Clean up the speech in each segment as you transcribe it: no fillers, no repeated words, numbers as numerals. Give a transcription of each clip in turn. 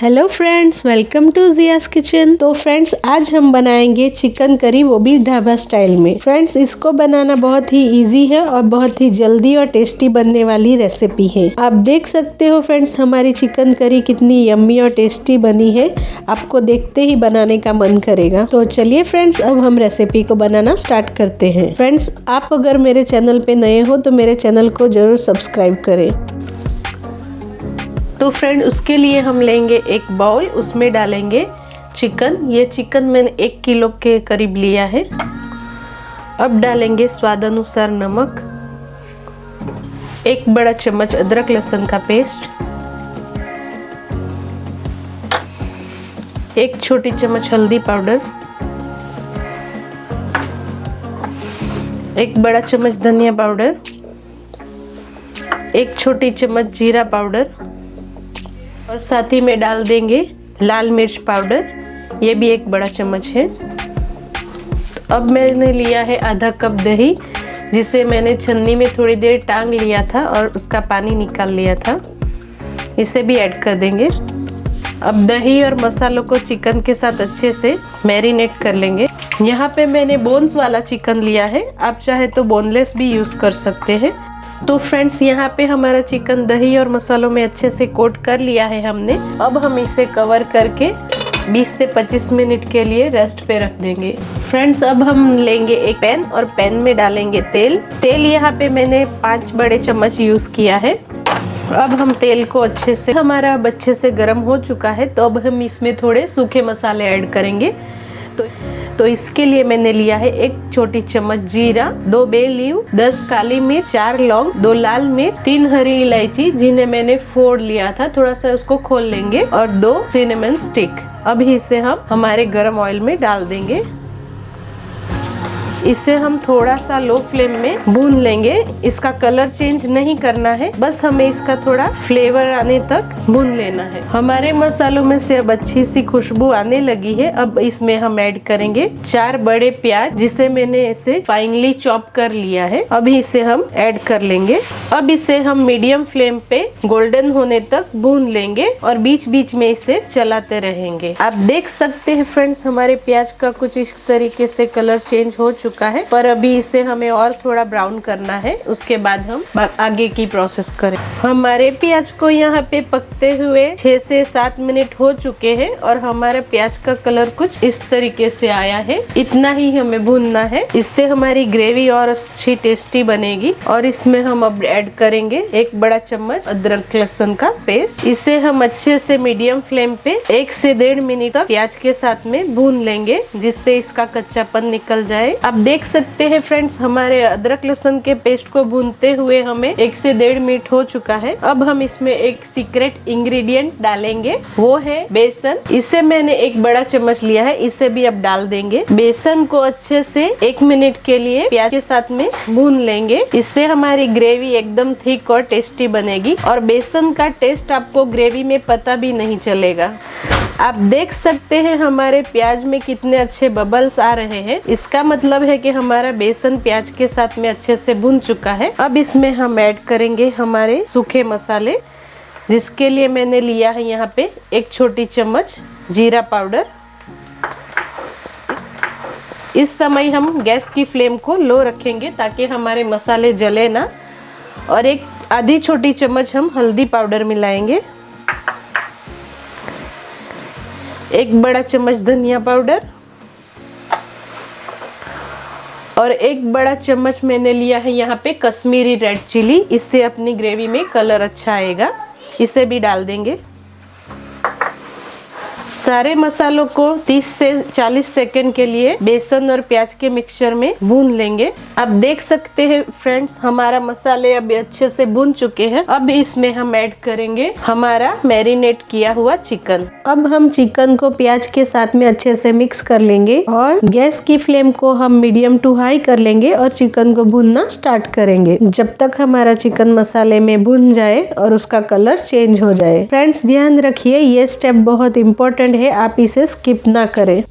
Hello friends, welcome to Jiya's kitchen. तो friends, आज हम बनाएंगे चिकन करी, वो भी ढाबा स्टाइल में। फ्रेंड्स, इसको बनाना बहुत ही इजी है और बहुत ही जल्दी और टेस्टी बनने वाली रेसिपी है। आप देख सकते हो फ्रेंड्स, हमारी चिकन करी कितनी यम्मी और टेस्टी बनी है। आपको देखते ही बनाने का मन करेगा। तो चलिए फ्रेंड्स, अब हम रेसिपी को बनाना स्टार्ट करते हैं। फ्रेंड्स, आप अगर मेरे चैनल पे नए हो तो मेरे चैनल को जरूर सब्सक्राइब करें। तो फ्रेंड, उसके लिए हम लेंगे एक बाउल, उसमें डालेंगे चिकन। ये चिकन मैंने 1 किलो के करीब लिया है। अब डालेंगे स्वाद अनुसार नमक, 1 बड़ा चम्मच अदरक लहसुन का पेस्ट, 1 छोटी चम्मच हल्दी पाउडर, 1 बड़ा चम्मच धनिया पाउडर, 1 छोटी चम्मच जीरा पाउडर और साथ ही में डाल देंगे लाल मिर्च पाउडर, ये भी 1 बड़ा चम्मच है। तो अब मैंने लिया है आधा कप दही, जिसे मैंने छन्नी में थोड़ी देर टांग लिया था और उसका पानी निकाल लिया था। इसे भी ऐड कर देंगे। अब दही और मसालों को चिकन के साथ अच्छे से मैरिनेट कर लेंगे। यहाँ पे मैंने बोन्स वाला चिकन लिया है, आप चाहे तो बोनलेस भी यूज़ कर सकते हैं। तो फ्रेंड्स, यहाँ पे हमारा चिकन दही और मसालों में अच्छे से कोट कर लिया है हमने। अब हम इसे कवर करके 20 से 25 मिनट के लिए रेस्ट पे रख देंगे। फ्रेंड्स, अब हम लेंगे एक पैन और पैन में डालेंगे तेल यहाँ पे मैंने 5 बड़े चम्मच यूज किया है। अब हम तेल को अच्छे से गर्म हो चुका है, तो अब हम इसमें थोड़े सूखे मसाले ऐड करेंगे। तो इसके लिए मैंने लिया है 1 छोटी चम्मच जीरा, 2 बे लीव, 10 काली मिर्च, 4 लौंग, 2 लाल मिर्च, 3 हरी इलायची जिन्हें मैंने फोड़ लिया था, थोड़ा सा उसको खोल लेंगे, और 2 सिनेमन स्टिक। अभी इसे हम हमारे गरम ऑयल में डाल देंगे। इसे हम थोड़ा सा लो फ्लेम में भून लेंगे। इसका कलर चेंज नहीं करना है, बस हमें इसका थोड़ा फ्लेवर आने तक भून लेना है। हमारे मसालों में से अब अच्छी सी खुशबू आने लगी है। अब इसमें हम ऐड करेंगे 4 बड़े प्याज, जिसे मैंने इसे फाइनली चॉप कर लिया है। अभी इसे हम ऐड कर लेंगे। अब इसे हम मीडियम फ्लेम पे गोल्डन होने तक भून लेंगे और बीच बीच में इसे चलाते रहेंगे। आप देख सकते हैं फ्रेंड्स, हमारे प्याज का कुछ इस तरीके से कलर चेंज हो चुका है, पर अभी इसे हमें और थोड़ा ब्राउन करना है। उसके बाद हम आगे की प्रोसेस करें। हमारे प्याज को यहाँ पे पकते हुए 6 से 7 मिनट हो चुके हैं और हमारा प्याज का कलर कुछ इस तरीके से आया है। इतना ही हमें भूनना है, इससे हमारी ग्रेवी और अच्छी टेस्टी बनेगी। और इसमें हम अब ऐड करेंगे 1 बड़ा चम्मच अदरक लहसुन का पेस्ट। इसे हम अच्छे से मीडियम फ्लेम पे 1 से 1.5 मिनट तक प्याज के साथ में भून लेंगे, जिससे इसका कच्चापन निकल जाए। आप देख सकते हैं फ्रेंड्स, हमारे अदरक लहसुन के पेस्ट को भूनते हुए हमें 1 से 1.5 मिनट हो चुका है। अब हम इसमें एक सीक्रेट इंग्रेडिएंट डालेंगे, वो है बेसन। इसे मैंने 1 बड़ा चम्मच लिया है, इसे भी अब डाल देंगे। बेसन को अच्छे से 1 मिनट के लिए प्याज के साथ में भून लेंगे। इससे हमारी ग्रेवी एकदम थिक और टेस्टी बनेगी और बेसन का टेस्ट आपको ग्रेवी में पता भी नहीं चलेगा। आप देख सकते हैं हमारे प्याज में कितने अच्छे बबल्स आ रहे हैं। इसका मतलब है कि हमारा बेसन प्याज के साथ में अच्छे से भुन चुका है। अब इसमें हम ऐड करेंगे हमारे सूखे मसाले, जिसके लिए मैंने लिया है यहाँ पे 1 छोटी चम्मच जीरा पाउडर। इस समय हम गैस की फ्लेम को लो रखेंगे ताकि हमारे मसाले जले ना। और 1 आधी छोटी चम्मच हम हल्दी पाउडर मिलाएंगे, 1 बड़ा चम्मच धनिया पाउडर और 1 बड़ा चम्मच मैंने लिया है यहाँ पे कश्मीरी रेड चिली। इससे अपनी ग्रेवी में कलर अच्छा आएगा। इसे भी डाल देंगे। सारे मसालों को 30 से 40 सेकंड के लिए बेसन और प्याज के मिक्सचर में भून लेंगे। आप देख सकते हैं फ्रेंड्स, हमारा मसाले अभी अच्छे से भून चुके हैं। अब इसमें हम ऐड करेंगे हमारा मैरिनेट किया हुआ चिकन। अब हम चिकन को प्याज के साथ में अच्छे से मिक्स कर लेंगे और गैस की फ्लेम को हम मीडियम टू हाई कर लेंगे और चिकन को भूनना स्टार्ट करेंगे, जब तक हमारा चिकन मसाले में भून जाए और उसका कलर चेंज हो जाए। फ्रेंड्स, ध्यान रखिए, ये स्टेप बहुत इम्पोर्टेंट है, आप इसे स्किप ना करें।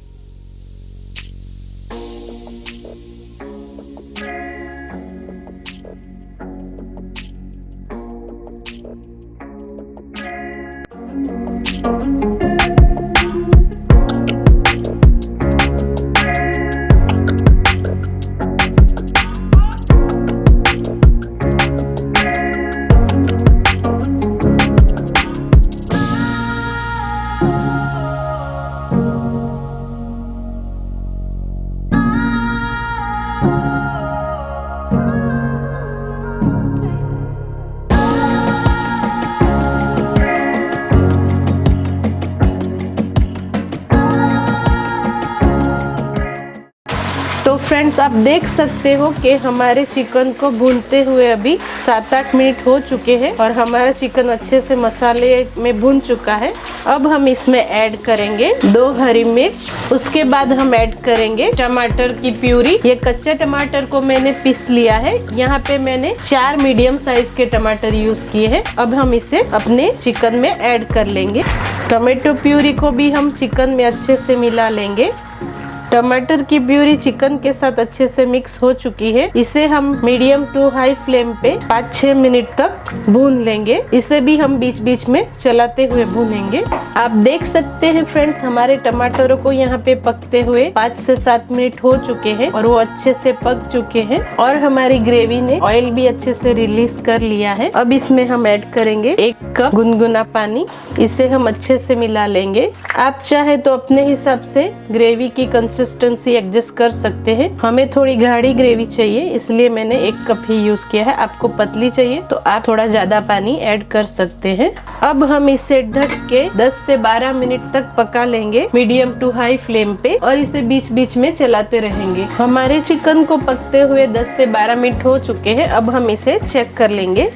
फ्रेंड्स आप देख सकते हो कि हमारे चिकन को भूनते हुए अभी 7-8 मिनट हो चुके हैं और हमारा चिकन अच्छे से मसाले में भून चुका है। अब हम इसमें ऐड करेंगे 2 हरी मिर्च, उसके बाद हम ऐड करेंगे टमाटर की प्यूरी। ये कच्चे टमाटर को मैंने पीस लिया है। यहाँ पे मैंने 4 मीडियम साइज के टमाटर यूज किए हैं। अब हम इसे अपने चिकन में ऐड कर लेंगे। टमाटो प्यूरी को भी हम चिकन में अच्छे से मिला लेंगे। टमाटर की प्यूरी चिकन के साथ अच्छे से मिक्स हो चुकी है। इसे हम मीडियम टू हाई फ्लेम पे 5-6 मिनट तक भून लेंगे। इसे भी हम बीच बीच में चलाते हुए भूनेंगे। आप देख सकते हैं फ्रेंड्स, हमारे टमाटरों को यहाँ पे पकते हुए 5 से 7 मिनट हो चुके हैं और वो अच्छे से पक चुके हैं और हमारी ग्रेवी ने ऑयल भी अच्छे से रिलीज कर लिया है। अब इसमें हम ऐड करेंगे 1 कप गुनगुना पानी। इसे हम अच्छे से मिला लेंगे। आप चाहे तो अपने हिसाब से ग्रेवी की कंसिस्टेंसी एडजस्ट कर सकते हैं। हमें थोड़ी गाढ़ी ग्रेवी चाहिए, इसलिए मैंने 1 कप ही यूज किया है। आपको पतली चाहिए तो आप थोड़ा ज्यादा पानी ऐड कर सकते हैं। अब हम इसे ढक के 10 से 12 मिनट तक पका लेंगे मीडियम टू हाई फ्लेम पे और इसे बीच बीच में चलाते रहेंगे। हमारे चिकन को पकते हुए 10 से 12 मिनट हो चुके हैं। अब हम इसे चेक कर लेंगे।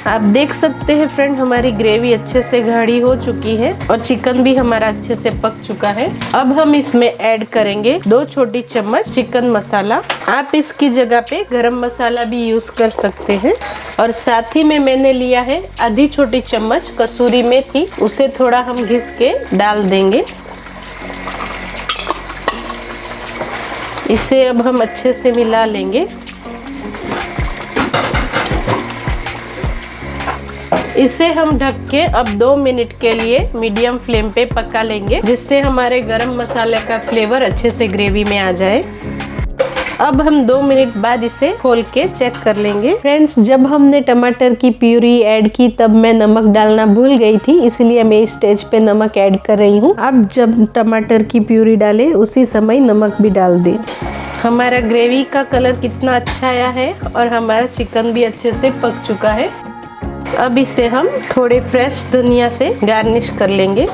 आप देख सकते हैं फ्रेंड, हमारी ग्रेवी अच्छे से गाढ़ी हो चुकी है और चिकन भी हमारा अच्छे से पक चुका है। अब हम इसमें ऐड करेंगे 2 छोटी चम्मच चिकन मसाला। आप इसकी जगह पे गरम मसाला भी यूज कर सकते हैं। और साथ ही में मैंने लिया है आधी छोटी चम्मच कसूरी मेथी। उसे थोड़ा हम घिस के डाल देंगे। इसे अब हम अच्छे से मिला लेंगे। इसे हम ढक के अब 2 मिनट के लिए मीडियम फ्लेम पे पका लेंगे, जिससे हमारे गरम मसाले का फ्लेवर अच्छे से ग्रेवी में आ जाए। अब हम 2 मिनट बाद इसे खोल के चेक कर लेंगे। फ्रेंड्स, जब हमने टमाटर की प्यूरी ऐड की तब मैं नमक डालना भूल गई थी, इसलिए मैं इस स्टेज पे नमक ऐड कर रही हूँ। अब जब टमाटर की प्यूरी डालें उसी समय नमक भी डाल दें। हमारा ग्रेवी का कलर कितना अच्छा आया है और हमारा चिकन भी अच्छे से पक चुका है। अब इसे हम थोड़े फ्रेश धनिया से गार्निश कर लेंगे।